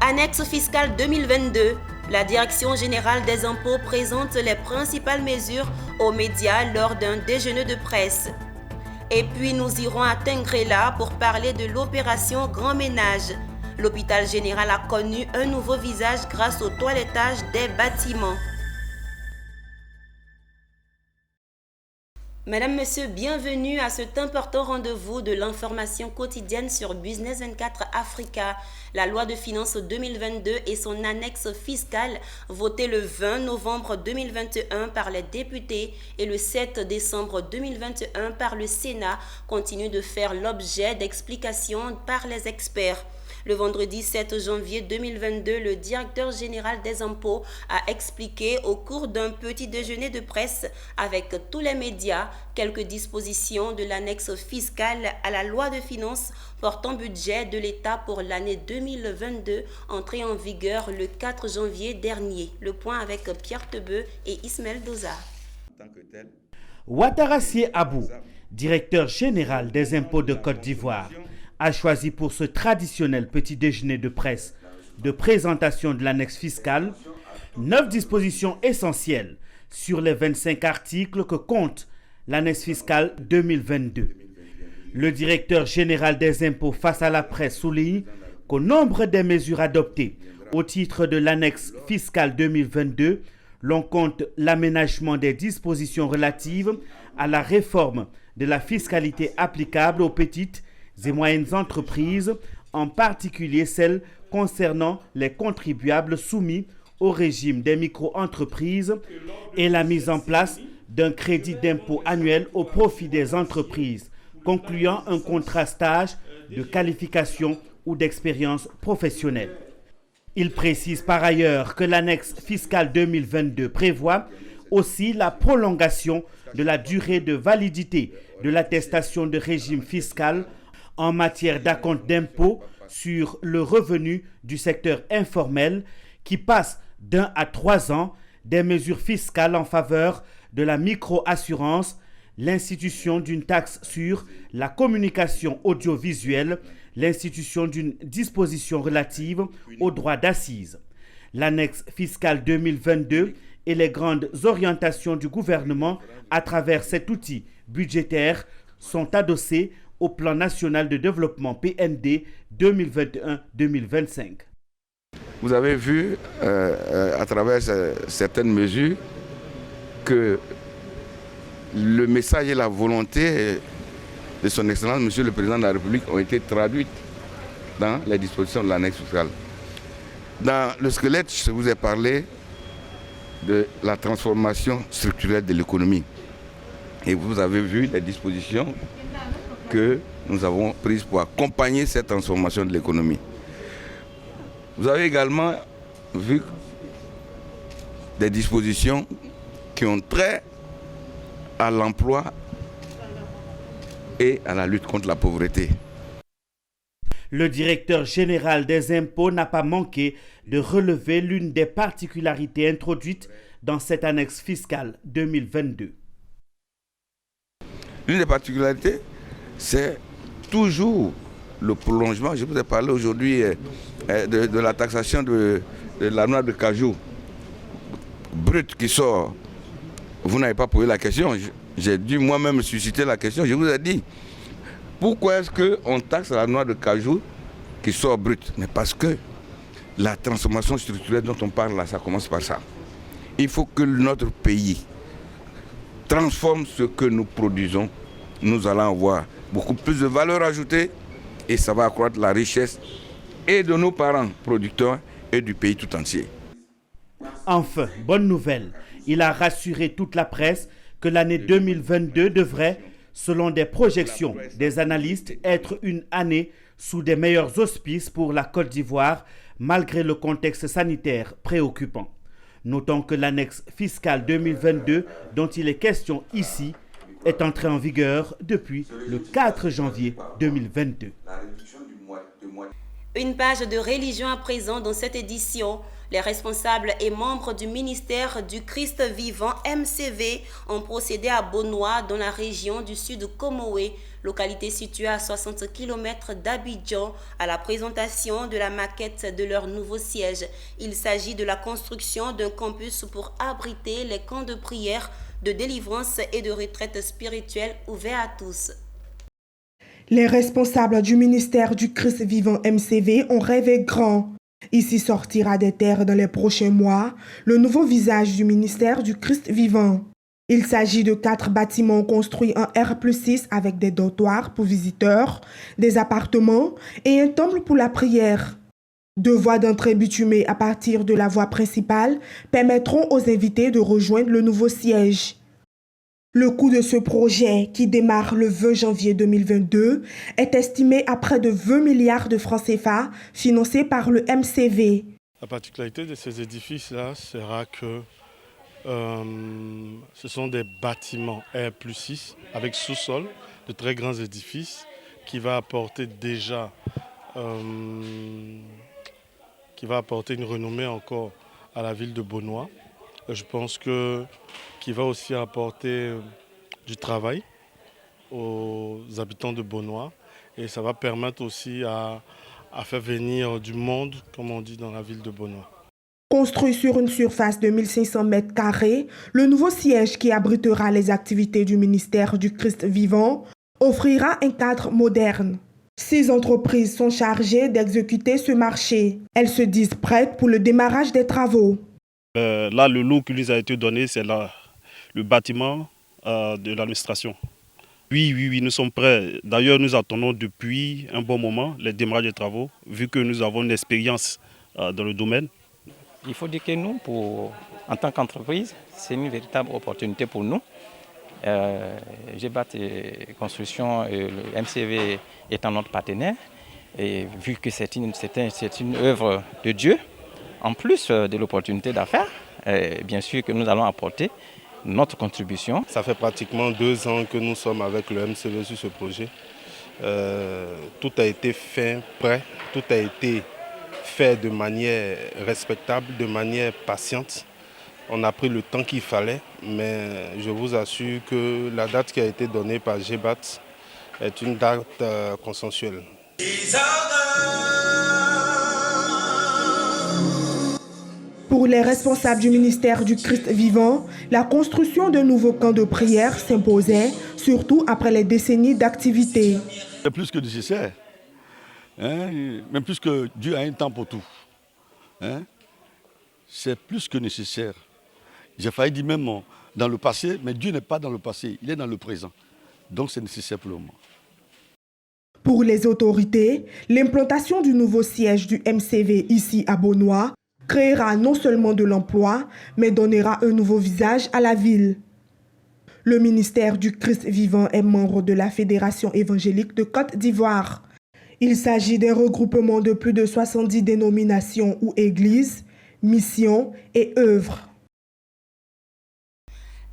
Annexe fiscale 2022, la Direction générale des impôts présente les principales mesures aux médias lors d'un déjeuner de presse. Et puis nous irons à Tengrela pour parler de l'opération Grand Ménage. L'hôpital général a connu un nouveau visage grâce au toilettage des bâtiments. Mesdames, Messieurs, bienvenue à cet important rendez-vous de l'information quotidienne sur Business 24 Africa. La loi de finances 2022 et son annexe fiscale, votée le 20 novembre 2021 par les députés et le 7 décembre 2021 par le Sénat, continuent de faire l'objet d'explications par les experts. Le vendredi 7 janvier 2022, le directeur général des impôts a expliqué au cours d'un petit déjeuner de presse avec tous les médias quelques dispositions de l'annexe fiscale à la loi de finances portant budget de l'État pour l'année 2022, entrée en vigueur le 4 janvier dernier. Le point avec Pierre Tebeu et Ismaël Doza. Ouattara Abou, directeur général des impôts de Côte d'Ivoire, a choisi pour ce traditionnel petit déjeuner de presse de présentation de l'annexe fiscale 9 dispositions essentielles sur les 25 articles que compte l'annexe fiscale 2022. Le directeur général des impôts face à la presse souligne qu'au nombre des mesures adoptées au titre de l'annexe fiscale 2022, l'on compte l'aménagement des dispositions relatives à la réforme de la fiscalité applicable aux petites et moyennes entreprises, en particulier celles concernant les contribuables soumis au régime des micro-entreprises et la mise en place d'un crédit d'impôt annuel au profit des entreprises, concluant un contrat stage de qualification ou d'expérience professionnelle. Il précise par ailleurs que l'annexe fiscale 2022 prévoit aussi la prolongation de la durée de validité de l'attestation de régime fiscal en matière d'acompte d'impôt sur le revenu du secteur informel qui passe d'1 à 3 ans, des mesures fiscales en faveur de la micro-assurance, l'institution d'une taxe sur la communication audiovisuelle, l'institution d'une disposition relative aux droits d'assises. L'annexe fiscale 2022 et les grandes orientations du gouvernement à travers cet outil budgétaire sont adossées au plan national de développement PND 2021-2025. Vous avez vu à travers certaines mesures que le message et la volonté de son Excellence, Monsieur le Président de la République, ont été traduites dans les dispositions de l'annexe fiscale. Dans le squelette, je vous ai parlé de la transformation structurelle de l'économie. Et vous avez vu les dispositions que nous avons prises pour accompagner cette transformation de l'économie. Vous avez également vu des dispositions qui ont trait à l'emploi et à la lutte contre la pauvreté. Le directeur général des impôts n'a pas manqué de relever l'une des particularités introduites dans cette annexe fiscale 2022. L'une des particularités, c'est toujours le prolongement. Je vous ai parlé aujourd'hui de la taxation de la noix de cajou brute qui sort. Vous n'avez pas posé la question. J'ai dû moi-même susciter la question. Je vous ai dit, pourquoi est-ce qu'on taxe la noix de cajou qui sort brute? Mais parce que la transformation structurelle dont on parle là, ça commence par ça. Il faut que notre pays transforme ce que nous produisons. Nous allons avoir beaucoup plus de valeur ajoutée et ça va accroître la richesse et de nos parents producteurs et du pays tout entier. Enfin, bonne nouvelle, il a rassuré toute la presse que l'année 2022 devrait, selon des projections des analystes, être une année sous des meilleurs auspices pour la Côte d'Ivoire, malgré le contexte sanitaire préoccupant. Notons que l'annexe fiscale 2022, dont il est question ici, est entrée en vigueur depuis le 4 janvier 2022. Une page de religion à présent dans cette édition. Les responsables et membres du ministère du Christ vivant MCV ont procédé à Bonois dans la région du sud Comoé, localité située à 60 km d'Abidjan, à la présentation de la maquette de leur nouveau siège. Il s'agit de la construction d'un campus pour abriter les camps de prière, de délivrance et de retraite spirituelle ouverts à tous. Les responsables du ministère du Christ vivant MCV ont rêvé grand. Ici sortira des terres dans les prochains mois le nouveau visage du ministère du Christ vivant. Il s'agit de 4 bâtiments construits en R+6 avec des dortoirs pour visiteurs, des appartements et un temple pour la prière. 2 voies d'entrée bitumées à partir de la voie principale permettront aux invités de rejoindre le nouveau siège. Le coût de ce projet, qui démarre le 20 janvier 2022, est estimé à près de 20 milliards de francs CFA, financés par le MCV. La particularité de ces édifices-là sera que ce sont des bâtiments R+6 avec sous-sol, de très grands édifices, qui va apporter déjà une renommée encore à la ville de Bonois. Je pense qu'il va aussi apporter du travail aux habitants de Bonois et ça va permettre aussi à faire venir du monde, comme on dit, dans la ville de Bonois. Construit sur une surface de 1500 m², le nouveau siège qui abritera les activités du ministère du Christ vivant offrira un cadre moderne. 6 entreprises sont chargées d'exécuter ce marché. Elles se disent prêtes pour le démarrage des travaux. Là, le lot qui nous a été donné, c'est le bâtiment de l'administration. Oui, nous sommes prêts. D'ailleurs, nous attendons depuis un bon moment les démarrages des travaux, vu que nous avons une expérience dans le domaine. Il faut dire que nous, en tant qu'entreprise, c'est une véritable opportunité pour nous. GBAT Construction, le MCV étant notre partenaire, et vu que c'est une œuvre de Dieu, en plus de l'opportunité d'affaires, bien sûr que nous allons apporter notre contribution. Ça fait pratiquement 2 ans que nous sommes avec le MCV sur ce projet. Tout a été fait prêt, tout a été fait de manière respectable, de manière patiente. On a pris le temps qu'il fallait, mais je vous assure que la date qui a été donnée par GBAT est une date consensuelle. Pour les responsables du ministère du Christ vivant, la construction de nouveaux camps de prière s'imposait, surtout après les décennies d'activité. C'est plus que nécessaire, même plus que Dieu a un temps pour tout. C'est plus que nécessaire. J'ai failli dire même dans le passé, mais Dieu n'est pas dans le passé, il est dans le présent. Donc c'est nécessaire pour le moment. Pour les autorités, l'implantation du nouveau siège du MCV ici à Bonois créera non seulement de l'emploi, mais donnera un nouveau visage à la ville. Le ministère du Christ vivant est membre de la Fédération évangélique de Côte d'Ivoire. Il s'agit d'un regroupement de plus de 70 dénominations ou églises, missions et œuvres.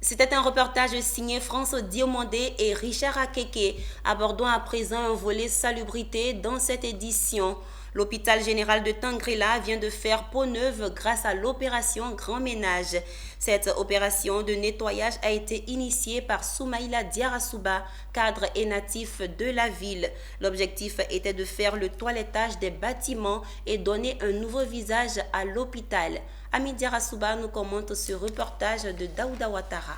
C'était un reportage signé France Diomandé et Richard Akeke. Abordons à présent un volet salubrité dans cette édition. L'hôpital général de Tangrela vient de faire peau neuve grâce à l'opération Grand Ménage. Cette opération de nettoyage a été initiée par Soumaïla Diarasuba, cadre et natif de la ville. L'objectif était de faire le toilettage des bâtiments et donner un nouveau visage à l'hôpital. Ami Diarasuba nous commente ce reportage de Daouda Ouattara.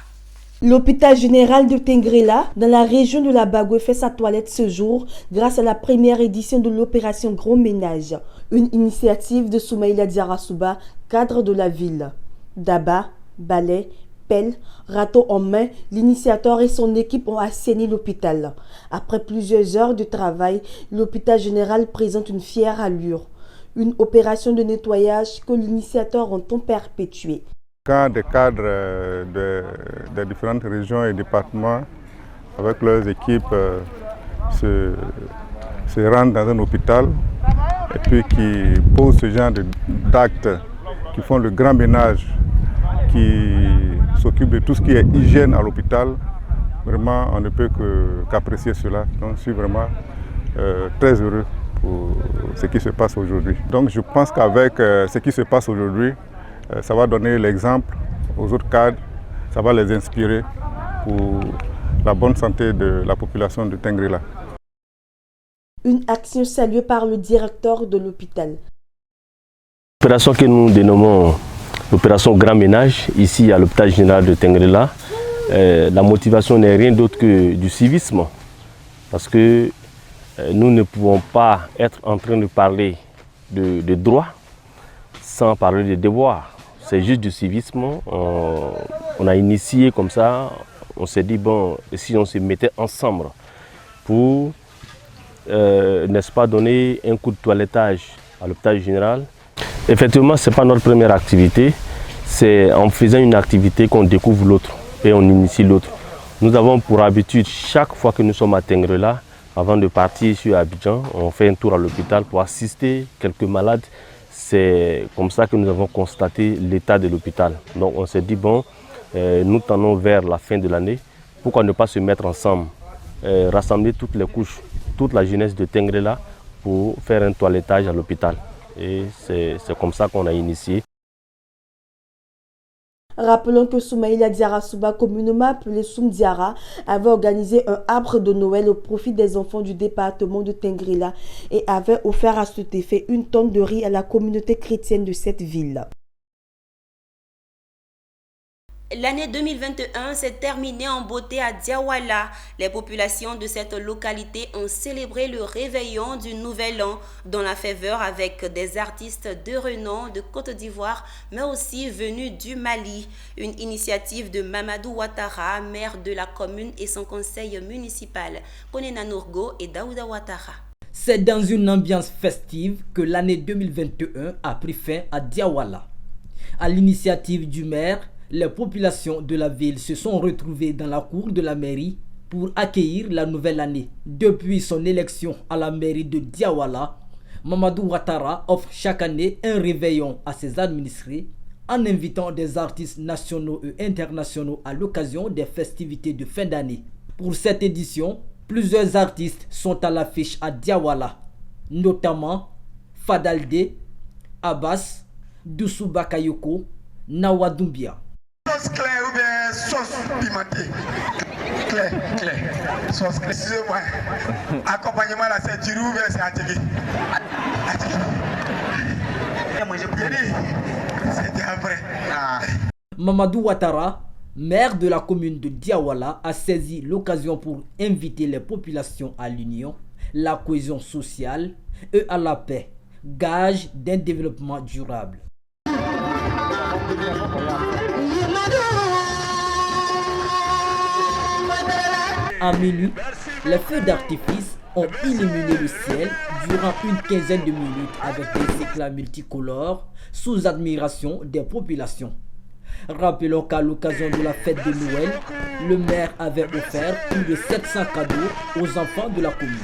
L'hôpital général de Tangrela, dans la région de la Bagoué, fait sa toilette ce jour grâce à la première édition de l'opération Grand Ménage, une initiative de Soumaïla Diarasuba, cadre de la ville. Daba, balai, pelle, râteau en main, l'initiateur et son équipe ont assaini l'hôpital. Après plusieurs heures de travail, l'hôpital général présente une fière allure. Une opération de nettoyage que l'initiateur entend perpétuer. Quand des cadres des différentes régions et départements, avec leurs équipes, se rendent dans un hôpital et puis qui posent ce genre d'actes, qui font le grand ménage, qui s'occupent de tout ce qui est hygiène à l'hôpital, vraiment on ne peut qu'apprécier cela. Donc je suis vraiment très heureux ce qui se passe aujourd'hui. Donc je pense qu'avec ce qui se passe aujourd'hui, ça va donner l'exemple aux autres cadres, ça va les inspirer pour la bonne santé de la population de Tengrela. Une action saluée par le directeur de l'hôpital. L'opération que nous dénommons l'opération Grand Ménage, ici à l'hôpital général de Tengrela, la motivation n'est rien d'autre que du civisme. Parce que nous ne pouvons pas être en train de parler de droits sans parler de devoirs. C'est juste du civisme. On a initié comme ça, on s'est dit, bon, si on se mettait ensemble pour, n'est-ce pas, donner un coup de toilettage à l'hôpital général. Effectivement, ce n'est pas notre première activité. C'est en faisant une activité qu'on découvre l'autre et on initie l'autre. Nous avons pour habitude, chaque fois que nous sommes à Tengrela, avant de partir sur Abidjan, on fait un tour à l'hôpital pour assister quelques malades. C'est comme ça que nous avons constaté l'état de l'hôpital. Donc on s'est dit, bon, nous tendons vers la fin de l'année, pourquoi ne pas se mettre ensemble, rassembler toutes les couches, toute la jeunesse de Tengrela pour faire un toilettage à l'hôpital. Et c'est comme ça qu'on a initié. Rappelons que Soumaïla Diarra Souba, communément appelé Soum Diarra, avait organisé un arbre de Noël au profit des enfants du département de Tengrela et avait offert à cet effet une tonne de riz à la communauté chrétienne de cette ville. L'année 2021 s'est terminée en beauté à Diawala. Les populations de cette localité ont célébré le réveillon du Nouvel An dans la faveur avec des artistes de renom de Côte d'Ivoire, mais aussi venus du Mali. Une initiative de Mamadou Ouattara, maire de la commune et son conseil municipal. Konena Nourgo et Daouda Ouattara. C'est dans une ambiance festive que l'année 2021 a pris fin à Diawala. À l'initiative du maire, les populations de la ville se sont retrouvées dans la cour de la mairie pour accueillir la nouvelle année. Depuis son élection à la mairie de Diawala, Mamadou Ouattara offre chaque année un réveillon à ses administrés en invitant des artistes nationaux et internationaux à l'occasion des festivités de fin d'année. Pour cette édition, plusieurs artistes sont à l'affiche à Diawala, notamment Fadalde, Abbas, Doussou Bakayoko, Nawadoumbia. Sauce claire ou bien sauce pimentée? Claire. Sauce claire. Excusez-moi. Accompagnement là, c'est tirou ou bien c'est attiqué? C'était après. Mamadou Ouattara, maire de la commune de Diawala, a saisi l'occasion pour inviter les populations à l'union, la cohésion sociale et à la paix, gage d'un développement durable. À minuit, les feux d'artifice ont illuminé le ciel durant une quinzaine de minutes avec des éclats multicolores sous admiration des populations. Rappelons qu'à l'occasion de la fête de Noël, le maire avait offert plus de 700 cadeaux aux enfants de la commune.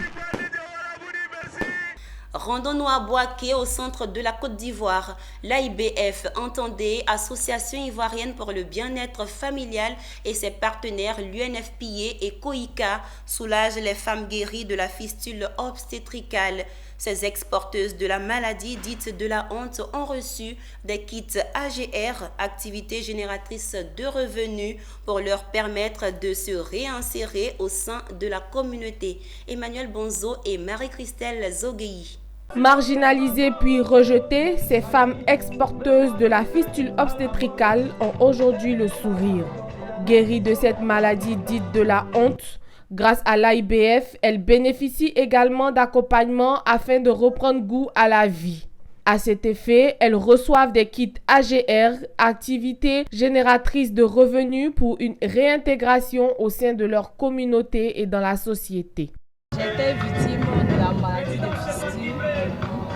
Rendons-nous à Boaké, au centre de la Côte d'Ivoire. L'AIBF, entendez, Association ivoirienne pour le bien-être familial, et ses partenaires l'UNFPA et COICA soulagent les femmes guéries de la fistule obstétricale. Ces exporteuses de la maladie dite de la honte ont reçu des kits AGR, activités génératrices de revenus, pour leur permettre de se réinsérer au sein de la communauté. Emmanuel Bonzo et Marie-Christelle Zogueyi. Marginalisées puis rejetées, ces femmes exporteuses de la fistule obstétricale ont aujourd'hui le sourire. Guéries de cette maladie dite de la honte, grâce à l'AIBF, elles bénéficient également d'accompagnement afin de reprendre goût à la vie. À cet effet, elles reçoivent des kits AGR, activités génératrices de revenus, pour une réintégration au sein de leur communauté et dans la société. J'étais victime de la maladie de fistule.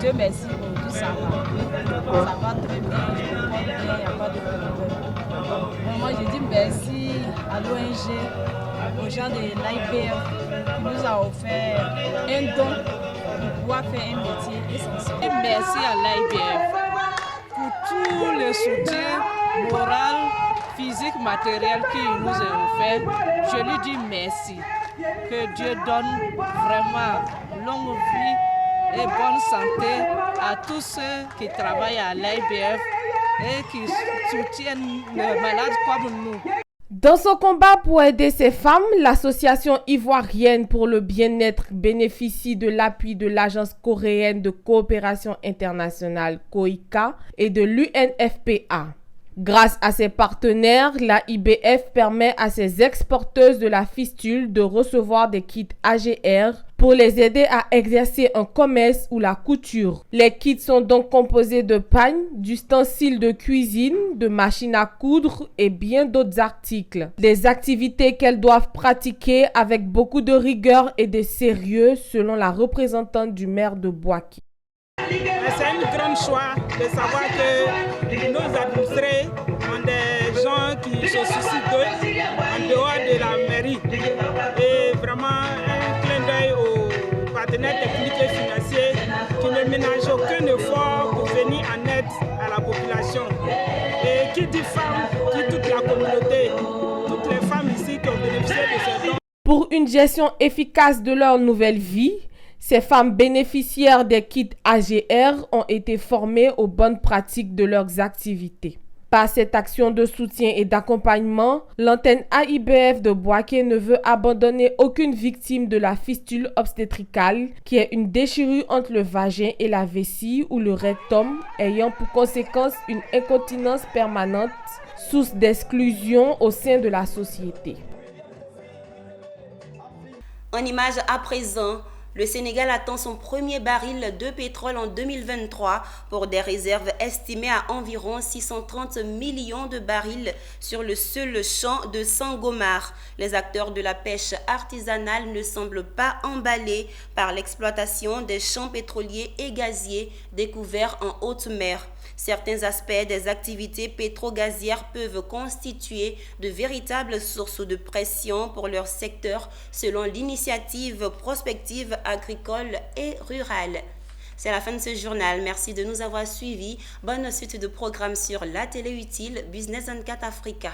Dieu merci, aujourd'hui ça va. Ça va très bien, je me porte bien, il n'y a pas de problème. Vraiment, je dis merci à l'ONG, aux gens de l'AIBF qui nous a offert un don pour pouvoir faire un métier essentiel. Et merci à l'AIBF pour tout le soutien moral, physique, matériel qu'il nous a offert. Je lui dis merci. Que Dieu donne vraiment longue vie et bonne santé à tous ceux qui travaillent à l'IBF et qui soutiennent les malades comme nous. Dans son combat pour aider ces femmes, l'association ivoirienne pour le bien-être bénéficie de l'appui de l'Agence coréenne de coopération internationale (COICA) et de l'UNFPA. Grâce à ses partenaires, la IBF permet à ses exporteuses de la fistule de recevoir des kits AGR pour les aider à exercer un commerce ou la couture. Les kits sont donc composés de pagnes, d'ustensiles de cuisine, de machines à coudre et bien d'autres articles. Des activités qu'elles doivent pratiquer avec beaucoup de rigueur et de sérieux selon la représentante du maire de Boaké. C'est une grande joie de savoir que nos administrés ont des gens qui se soucient d'eux en dehors de la mairie. Et vraiment un clin d'œil aux partenaires techniques et financiers qui ne ménagent aucun effort pour venir en aide à la population. Et qui dit femmes, dit toute la communauté, toutes les femmes ici qui ont bénéficié de ces dons. Pour une gestion efficace de leur nouvelle vie, ces femmes bénéficiaires des kits AGR ont été formées aux bonnes pratiques de leurs activités. Par cette action de soutien et d'accompagnement, l'antenne AIBF de Boaké ne veut abandonner aucune victime de la fistule obstétricale, qui est une déchirure entre le vagin et la vessie ou le rectum, ayant pour conséquence une incontinence permanente, source d'exclusion au sein de la société. En image à présent, le Sénégal attend son premier baril de pétrole en 2023 pour des réserves estimées à environ 630 millions de barils sur le seul champ de Sangomar. Les acteurs de la pêche artisanale ne semblent pas emballés par l'exploitation des champs pétroliers et gaziers découverts en haute mer. Certains aspects des activités pétro-gazières peuvent constituer de véritables sources de pression pour leur secteur selon l'initiative prospective agricole et rurale. C'est la fin de ce journal. Merci de nous avoir suivis. Bonne suite de programmes sur la télé utile Business 24 Africa.